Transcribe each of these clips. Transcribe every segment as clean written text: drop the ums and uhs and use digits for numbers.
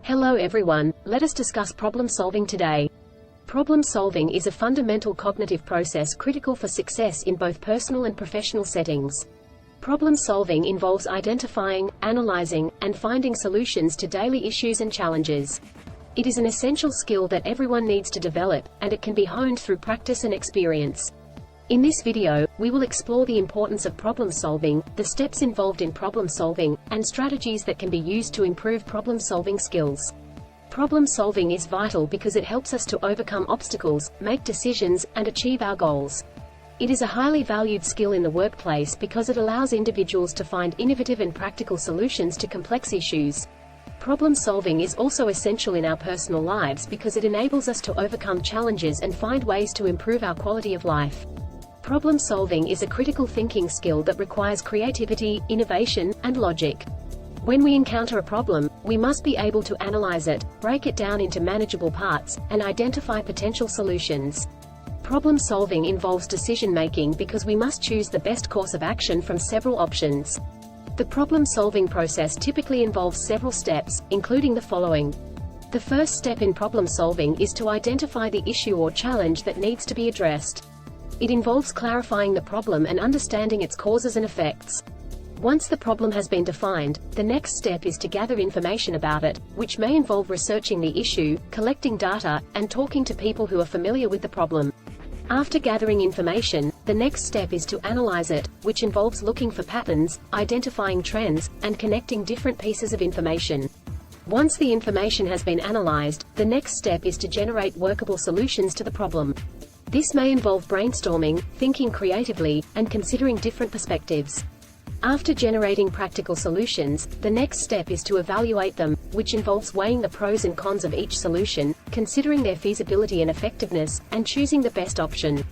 Hello everyone, let us discuss problem solving today. Problem solving is a fundamental cognitive process critical for success in both personal and professional settings. Problem solving involves identifying, analyzing, and finding solutions to daily issues and challenges. It is an essential skill that everyone needs to develop, and it can be honed through practice and experience. In this video, we will explore the importance of problem solving, the steps involved in problem solving, and strategies that can be used to improve problem solving skills. Problem solving is vital because it helps us to overcome obstacles, make decisions, and achieve our goals. It is a highly valued skill in the workplace because it allows individuals to find innovative and practical solutions to complex issues. Problem solving is also essential in our personal lives because it enables us to overcome challenges and find ways to improve our quality of life. Problem solving is a critical thinking skill that requires creativity, innovation, and logic. When we encounter a problem, we must be able to analyze it, break it down into manageable parts, and identify potential solutions. Problem solving involves decision-making because we must choose the best course of action from several options. The problem-solving process typically involves several steps, including the following. The first step in problem solving is to identify the issue or challenge that needs to be addressed. It involves clarifying the problem and understanding its causes and effects. Once the problem has been defined, the next step is to gather information about it, which may involve researching the issue, collecting data, and talking to people who are familiar with the problem. After gathering information, the next step is to analyze it, which involves looking for patterns, identifying trends, and connecting different pieces of information. Once the information has been analyzed, the next step is to generate workable solutions to the problem. This may involve brainstorming, thinking creatively, and considering different perspectives. After generating practical solutions, the next step is to evaluate them, which involves weighing the pros and cons of each solution, considering their feasibility and effectiveness, and choosing the best option.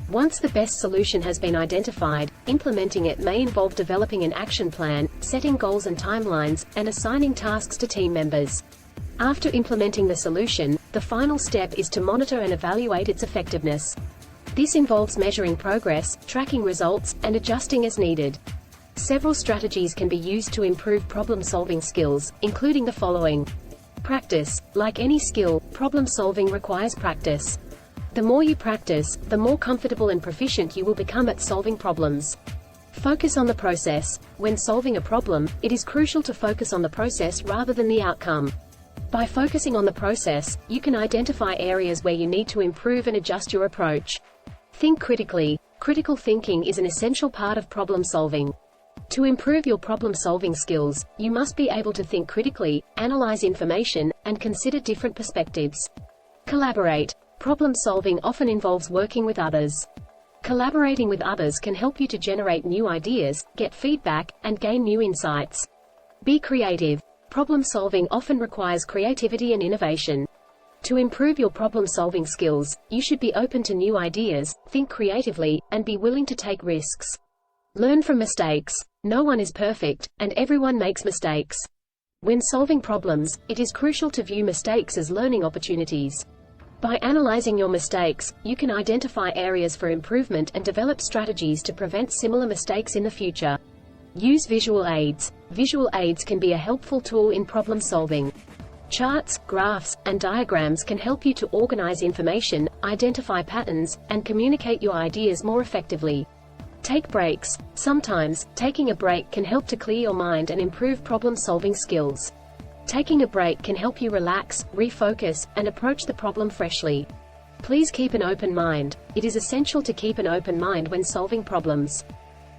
Once the best solution has been identified, implementing it may involve developing an action plan, setting goals and timelines, and assigning tasks to team members. After implementing the solution, the final step is to monitor and evaluate its effectiveness. This involves measuring progress, tracking results, and adjusting as needed. Several strategies can be used to improve problem-solving skills, including the following. Practice. Like any skill, problem-solving requires practice. The more you practice, the more comfortable and proficient you will become at solving problems. Focus on the process. When solving a problem, it is crucial to focus on the process rather than the outcome. By focusing on the process, you can identify areas where you need to improve and adjust your approach. Think critically. Critical thinking is an essential part of problem solving. To improve your problem-solving skills, you must be able to think critically, analyze information, and consider different perspectives. Collaborate. Problem solving often involves working with others. Collaborating with others can help you to generate new ideas, get feedback, and gain new insights. Be creative. Problem solving often requires creativity and innovation. To improve your problem-solving skills, you should be open to new ideas, think creatively, and be willing to take risks. Learn from mistakes. No one is perfect, and everyone makes mistakes. When solving problems, it is crucial to view mistakes as learning opportunities. By analyzing your mistakes, you can identify areas for improvement and develop strategies to prevent similar mistakes in the future. Use visual aids. Visual aids can be a helpful tool in problem solving. Charts, graphs, and diagrams can help you to organize information, identify patterns, and communicate your ideas more effectively. Take breaks. Sometimes, taking a break can help to clear your mind and improve problem-solving skills. Taking a break can help you relax, refocus, and approach the problem freshly. Please keep an open mind. It is essential to keep an open mind when solving problems.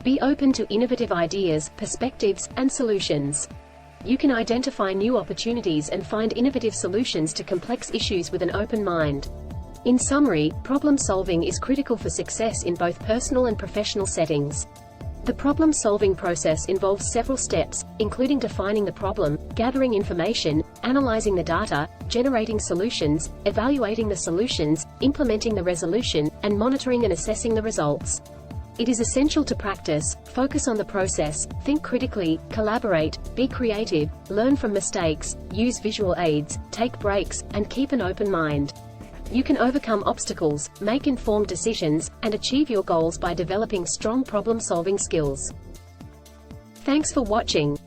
Be open to innovative ideas, perspectives, and solutions. You can identify new opportunities and find innovative solutions to complex issues with an open mind. In summary, problem solving is critical for success in both personal and professional settings. The problem-solving process involves several steps, including defining the problem, gathering information, analyzing the data, generating solutions, evaluating the solutions, implementing the resolution, and monitoring and assessing the results. It is essential to practice, focus on the process, think critically, collaborate, be creative, learn from mistakes, use visual aids, take breaks, and keep an open mind. You can overcome obstacles, make informed decisions, and achieve your goals by developing strong problem-solving skills. Thanks for watching.